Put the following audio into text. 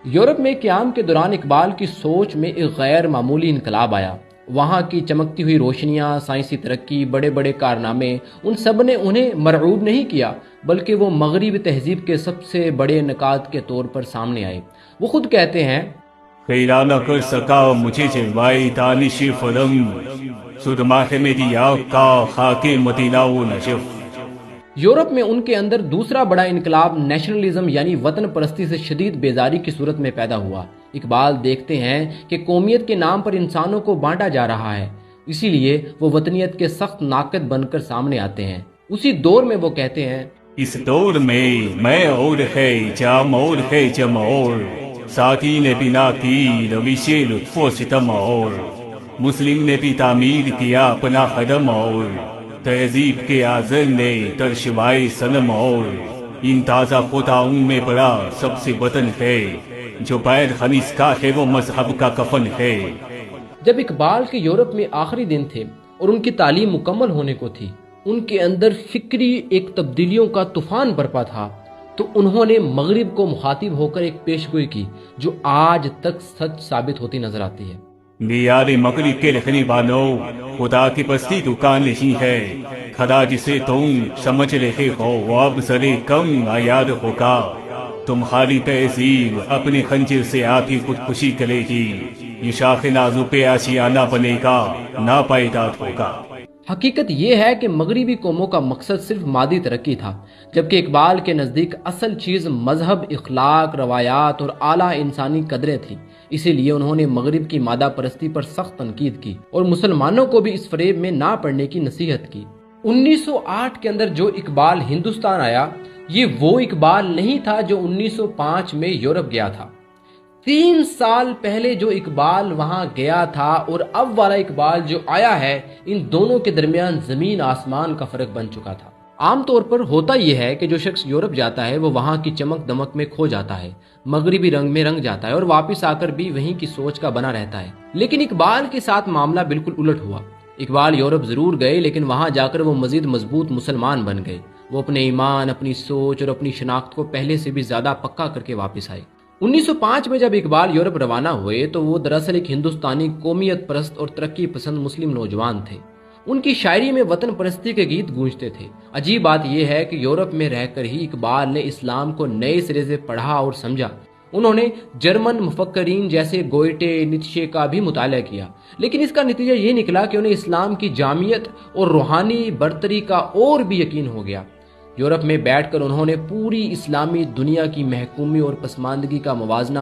Europe میں قیام کے دوران اقبال کی سوچ میں ایک غیر معمولی انقلاب آیا۔ وہاں کی چمکتی ہوئی روشنیاں، سائنسی ترقی، بڑے بڑے کارنامے، ان سب نے انہیں مرعوب نہیں کیا، بلکہ وہ مغربی تہذیب کے سب سے بڑے نکات کے طور پر سامنے آئے۔ وہ خود کہتے ہیں، خیرہ نہ کر سکا مجھے جلوائے دانش فرنگ، سرماہ میں دیا کا خاک مدینہ و نجف۔ یورپ میں ان کے اندر دوسرا بڑا انقلاب نیشنلزم یعنی وطن پرستی سے شدید بیزاری کی صورت میں پیدا ہوا۔ اقبال دیکھتے ہیں کہ قومیت کے نام پر انسانوں کو بانٹا جا رہا ہے، اسی لیے وہ وطنیت کے سخت ناقد بن کر سامنے آتے ہیں۔ اسی دور میں وہ کہتے ہیں، اس دور میں اور ہے جام اور ہے جم اور، ساتھی نے بنا کی روش لطف و ستم اور، مسلم نے بھی تعمیر کیا اپنا قدم اور، تہذیب کے آزر نے ترشوائے صنم اور، ان تازہ خطاؤں میں بڑا سب سے وطن ہے، جو پیر خنیس کا ہے وہ مذہب کا کفن ہے۔ جب اقبال کے یورپ میں آخری دن تھے اور ان کی تعلیم مکمل ہونے کو تھی، ان کے اندر فکری ایک تبدیلیوں کا طوفان برپا تھا، تو انہوں نے مغرب کو مخاطب ہو کر ایک پیشگوئی کی جو آج تک سچ ثابت ہوتی نظر آتی ہے۔ دیار مغرب کے رہنے والوں، خدا کی بستی دکان نہیں ہے، خدا جسے تم سمجھ رہے ہو وہ اب ذرے کم عیار ہوگا، تمہاری تہذیب اپنے خنجر سے آپ ہی خودکشی کرے گی، یہ شاخ نازو پہ آشیانہ بنے گا، ناپائیدار ہوگا۔ حقیقت یہ ہے کہ مغربی قوموں کا مقصد صرف مادی ترقی تھا، جبکہ اقبال کے نزدیک اصل چیز مذہب، اخلاق، روایات اور اعلیٰ انسانی قدریں تھیں۔ اسی لیے انہوں نے مغرب کی مادہ پرستی پر سخت تنقید کی اور مسلمانوں کو بھی اس فریب میں نہ پڑنے کی نصیحت کی۔ 1908 کے اندر جو اقبال ہندوستان آیا، یہ وہ اقبال نہیں تھا جو 1905 میں یورپ گیا تھا۔ 3 سال پہلے جو اقبال وہاں گیا تھا اور اب والا اقبال جو آیا ہے، ان دونوں کے درمیان زمین آسمان کا فرق بن چکا تھا۔ عام طور پر ہوتا یہ ہے کہ جو شخص یورپ جاتا ہے وہ وہاں کی چمک دمک میں کھو جاتا ہے، مغربی رنگ میں رنگ جاتا ہے اور واپس آ کر بھی وہیں کی سوچ کا بنا رہتا ہے۔ لیکن اقبال کے ساتھ معاملہ بالکل الٹ ہوا۔ اقبال یورپ ضرور گئے، لیکن وہاں جا کر وہ مزید مضبوط مسلمان بن گئے۔ وہ اپنے ایمان، اپنی سوچ اور اپنی شناخت کو پہلے سے بھی زیادہ پکا کر کے واپس آئے۔ 1905 میں جب اقبال یورپ روانہ ہوئے تو وہ دراصل ایک ہندوستانی قومیت پرست اور ترقی پسند مسلم نوجوان تھے۔ ان کی شاعری میں وطن پرستی کے گیت گونجتے تھے۔ عجیب بات یہ ہے کہ یورپ میں رہ کر ہی اقبال نے اسلام کو نئے سرے سے پڑھا اور سمجھا۔ انہوں نے جرمن مفکرین جیسے گوئٹے، نیتشے کا بھی مطالعہ کیا، لیکن اس کا نتیجہ یہ نکلا کہ انہیں اسلام کی جامعیت اور روحانی برتری کا اور بھی یقین ہو گیا۔ یورپ میں بیٹھ کر انہوں نے پوری اسلامی دنیا کی محکومی اور پسماندگی کا موازنہ